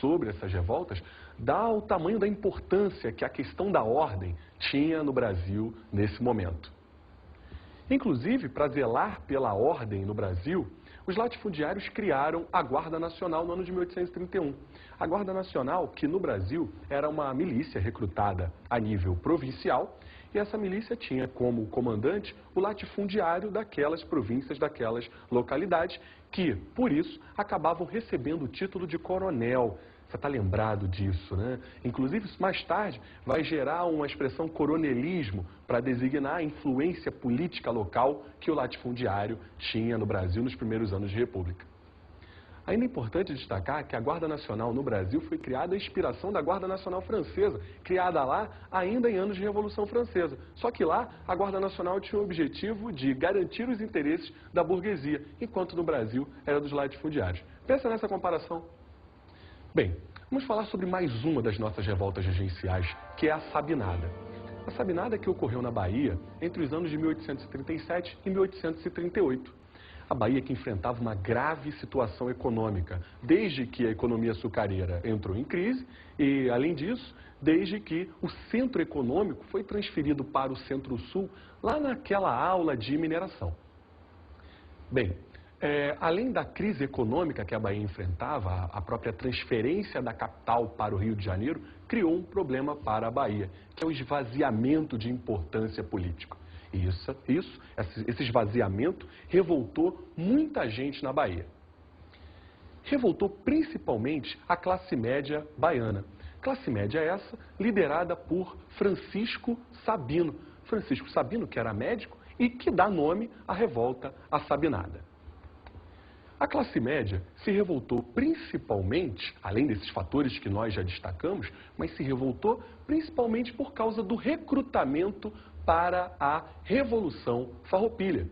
sobre essas revoltas dá o tamanho da importância que a questão da ordem tinha no Brasil nesse momento. Inclusive, para zelar pela ordem no Brasil, os latifundiários criaram a Guarda Nacional no ano de 1831. A Guarda Nacional, que no Brasil era uma milícia recrutada a nível provincial, e essa milícia tinha como comandante o latifundiário daquelas províncias, daquelas localidades, que, por isso, acabavam recebendo o título de coronel. Você está lembrado disso, né? Inclusive, isso mais tarde vai gerar uma expressão coronelismo para designar a influência política local que o latifundiário tinha no Brasil nos primeiros anos de República. Ainda é importante destacar que a Guarda Nacional no Brasil foi criada à inspiração da Guarda Nacional Francesa, criada lá ainda em anos de Revolução Francesa. Só que lá a Guarda Nacional tinha o objetivo de garantir os interesses da burguesia, enquanto no Brasil era dos latifundiários. Pensa nessa comparação. Bem, vamos falar sobre mais uma das nossas revoltas regenciais, que é a Sabinada. A Sabinada que ocorreu na Bahia entre os anos de 1837 e 1838. A Bahia que enfrentava uma grave situação econômica, desde que a economia açucareira entrou em crise e, além disso, desde que o centro econômico foi transferido para o centro-sul, lá naquela aula de mineração. Bem, além da crise econômica que a Bahia enfrentava, a própria transferência da capital para o Rio de Janeiro criou um problema para a Bahia, que é o esvaziamento de importância política. Esse esvaziamento revoltou muita gente na Bahia. Revoltou principalmente a classe média baiana. Classe média essa liderada por Francisco Sabino. Francisco Sabino, que era médico e que dá nome à revolta à Sabinada. A classe média se revoltou principalmente, além desses fatores que nós já destacamos, mas se revoltou principalmente por causa do recrutamento para a Revolução Farroupilha.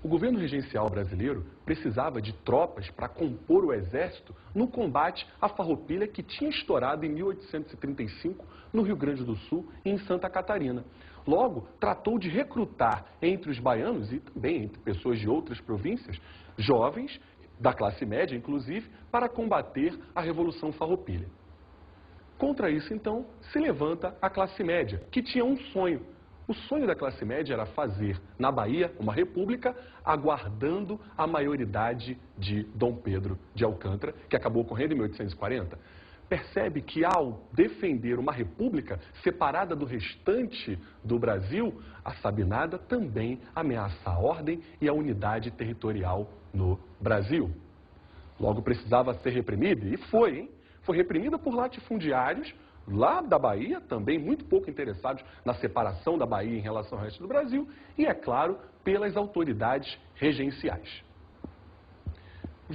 O governo regencial brasileiro precisava de tropas para compor o exército no combate à Farroupilha que tinha estourado em 1835 no Rio Grande do Sul e em Santa Catarina. Logo, tratou de recrutar entre os baianos e também entre pessoas de outras províncias, jovens, da classe média inclusive, para combater a Revolução Farroupilha. Contra isso, então, se levanta a classe média, que tinha um sonho. O sonho da classe média era fazer, na Bahia, uma república, aguardando a maioridade de Dom Pedro de Alcântara, que acabou ocorrendo em 1840. Percebe que, ao defender uma república separada do restante do Brasil, a Sabinada também ameaça a ordem e a unidade territorial no Brasil. Logo, precisava ser reprimida, e foi, hein? Foi reprimida por latifundiários, lá da Bahia, também muito pouco interessados na separação da Bahia em relação ao resto do Brasil, e, é claro, pelas autoridades regenciais.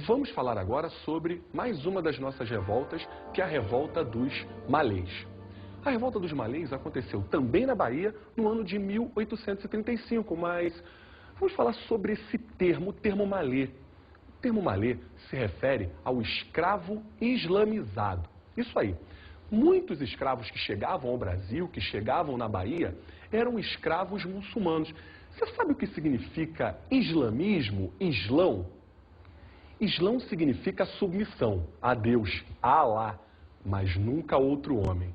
Vamos falar agora sobre mais uma das nossas revoltas, que é a Revolta dos Malês. A Revolta dos Malês aconteceu também na Bahia no ano de 1835, mas vamos falar sobre esse termo, o termo malê. O termo malê se refere ao escravo islamizado. Isso aí. Muitos escravos que chegavam ao Brasil, que chegavam na Bahia, eram escravos muçulmanos. Você sabe o que significa islamismo, islão? Islão significa submissão a Deus, a Alá, mas nunca a outro homem.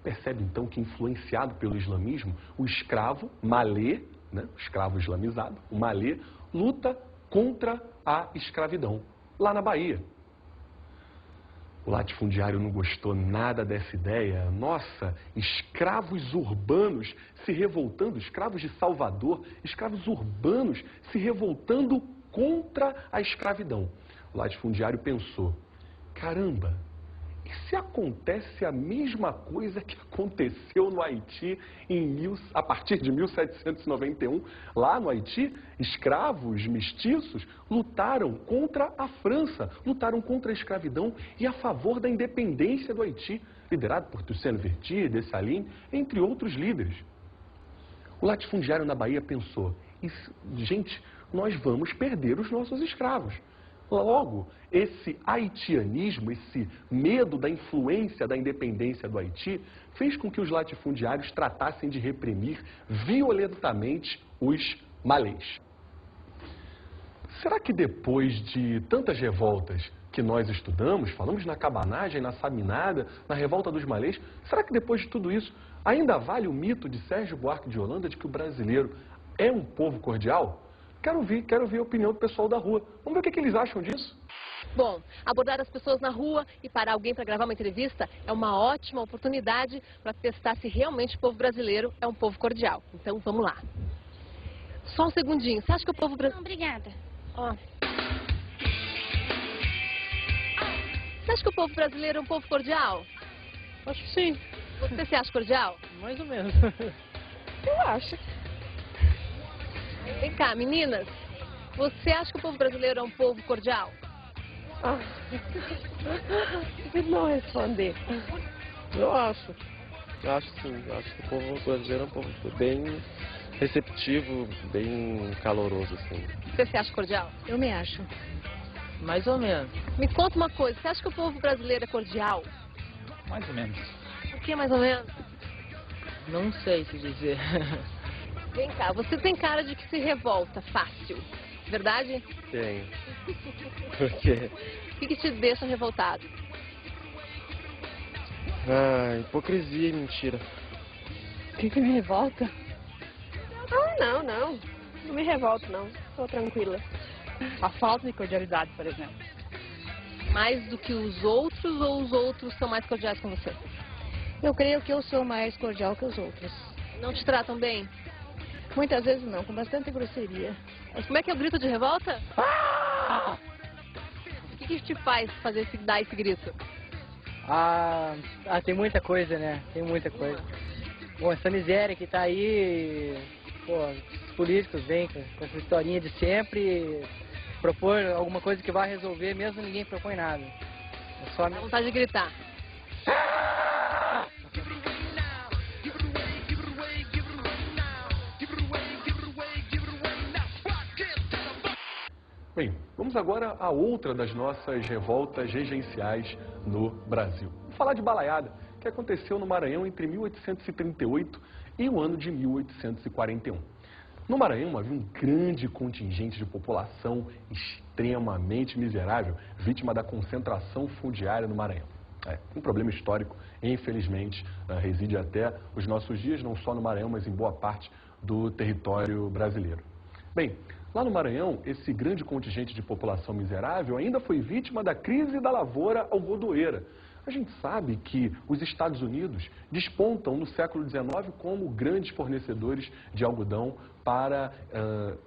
Percebe então que, influenciado pelo islamismo, o escravo malê, né, o escravo islamizado, o malê, luta contra a escravidão, lá na Bahia. O latifundiário não gostou nada dessa ideia. Nossa, escravos urbanos se revoltando, escravos de Salvador, escravos urbanos se revoltando contra a escravidão. O latifundiário pensou, caramba, e se acontece a mesma coisa que aconteceu no Haiti a partir de 1791? Lá no Haiti, escravos mestiços lutaram contra a França, lutaram contra a escravidão e a favor da independência do Haiti, liderado por Toussaint Louverture, Dessalines, entre outros líderes. O latifundiário na Bahia pensou, gente, nós vamos perder os nossos escravos. Logo, esse haitianismo, esse medo da influência da independência do Haiti, fez com que os latifundiários tratassem de reprimir violentamente os malês. Será que depois de tantas revoltas, que nós estudamos, falamos na cabanagem, na saminada, na revolta dos malês, será que depois de tudo isso ainda vale o mito de Sérgio Buarque de Holanda de que o brasileiro é um povo cordial? Quero ouvir a opinião do pessoal da rua. Vamos ver o que eles acham disso. Bom, abordar as pessoas na rua e parar alguém para gravar uma entrevista é uma ótima oportunidade para testar se realmente o povo brasileiro é um povo cordial. Então, vamos lá. Só um segundinho. Você acha que o povo brasileiro... Não, obrigada. Ó. Você acha que o povo brasileiro é um povo cordial? Acho que sim, Você se acha cordial? mais ou menos. Eu acho. Vem cá, meninas. Você acha que o povo brasileiro é um povo cordial? Não responder. Eu acho. Acho sim. Acho que o povo brasileiro é um povo bem receptivo, bem caloroso, assim. Você se acha cordial? Eu me acho. Mais ou menos. Me conta uma coisa. Você acha que o povo brasileiro é cordial? Mais ou menos. Por que mais ou menos? Não sei se dizer. Vem cá, você tem cara de que se revolta fácil. Verdade? Tem. Por quê? O que te deixa revoltado? Hipocrisia e mentira. O que me revolta? Não. Não me revolto, não. Estou tranquila. A falta de cordialidade, por exemplo. Mais do que os outros ou os outros são mais cordiais com você? Eu creio que eu sou mais cordial que os outros. Não te tratam bem? Muitas vezes não, com bastante grosseria. Mas como é que é o grito de revolta? O que te faz dar esse grito? Tem muita coisa, né? Tem muita coisa. Bom, essa miséria que tá aí, pô, os políticos vêm com essa historinha de sempre propor alguma coisa que vai resolver, mesmo ninguém propõe nada. É só Dá vontade de gritar. Bem, vamos agora a outra das nossas revoltas regenciais no Brasil. Vou falar de balaiada, que aconteceu no Maranhão entre 1838 e o ano de 1841. No Maranhão havia um grande contingente de população extremamente miserável, vítima da concentração fundiária no Maranhão. Um problema histórico, infelizmente, reside até os nossos dias, não só no Maranhão, mas em boa parte do território brasileiro. Bem, lá no Maranhão, esse grande contingente de população miserável ainda foi vítima da crise da lavoura algodoeira. A gente sabe que os Estados Unidos despontam no século XIX como grandes fornecedores de algodão para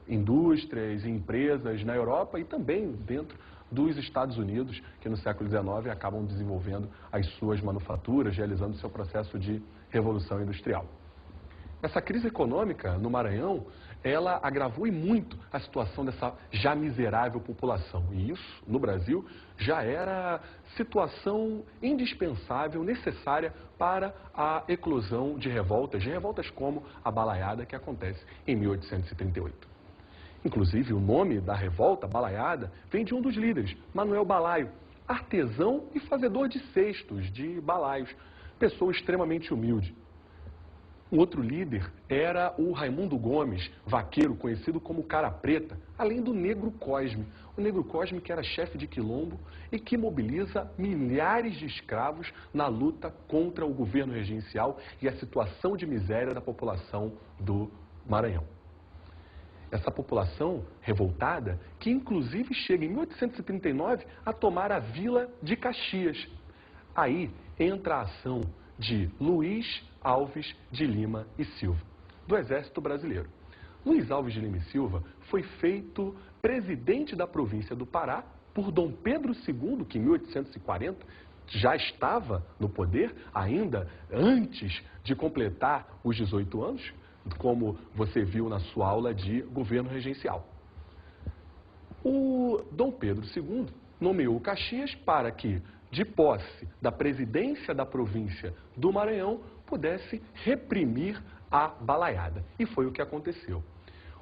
indústrias e empresas na Europa e também dentro dos Estados Unidos, que no século XIX acabam desenvolvendo as suas manufaturas, realizando seu processo de revolução industrial. Essa crise econômica no Maranhão, ela agravou e muito a situação dessa já miserável população. E isso, no Brasil, já era situação indispensável, necessária para a eclosão de revoltas como a balaiada que acontece em 1838. Inclusive, o nome da revolta, balaiada, vem de um dos líderes, Manuel Balaio, artesão e fazedor de cestos, de balaios, pessoa extremamente humilde. O outro líder era o Raimundo Gomes, vaqueiro, conhecido como Cara Preta, além do Negro Cosme. O Negro Cosme que era chefe de quilombo e que mobiliza milhares de escravos na luta contra o governo regencial e a situação de miséria da população do Maranhão. Essa população revoltada, que inclusive chega em 1839 a tomar a vila de Caxias. Aí entra a ação de Luiz Alves de Lima e Silva, do Exército Brasileiro. Luiz Alves de Lima e Silva foi feito presidente da província do Pará por Dom Pedro II, que em 1840 já estava no poder, ainda antes de completar os 18 anos, como você viu na sua aula de governo regencial. O Dom Pedro II nomeou Caxias para que, de posse da presidência da província do Maranhão, pudesse reprimir a balaiada. E foi o que aconteceu.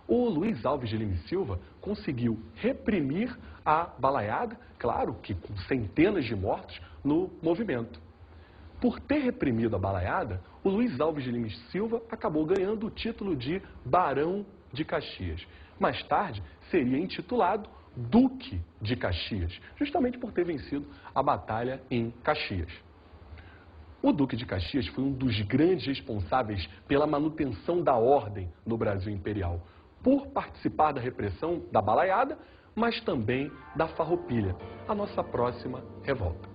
O Luiz Alves de Lima e Silva conseguiu reprimir a balaiada, claro que com centenas de mortos no movimento. Por ter reprimido a balaiada, o Luiz Alves de Lima e Silva acabou ganhando o título de Barão de Caxias. Mais tarde, seria intitulado Duque de Caxias, justamente por ter vencido a batalha em Caxias. O Duque de Caxias foi um dos grandes responsáveis pela manutenção da ordem no Brasil Imperial, por participar da repressão da balaiada, mas também da farroupilha, a nossa próxima revolta.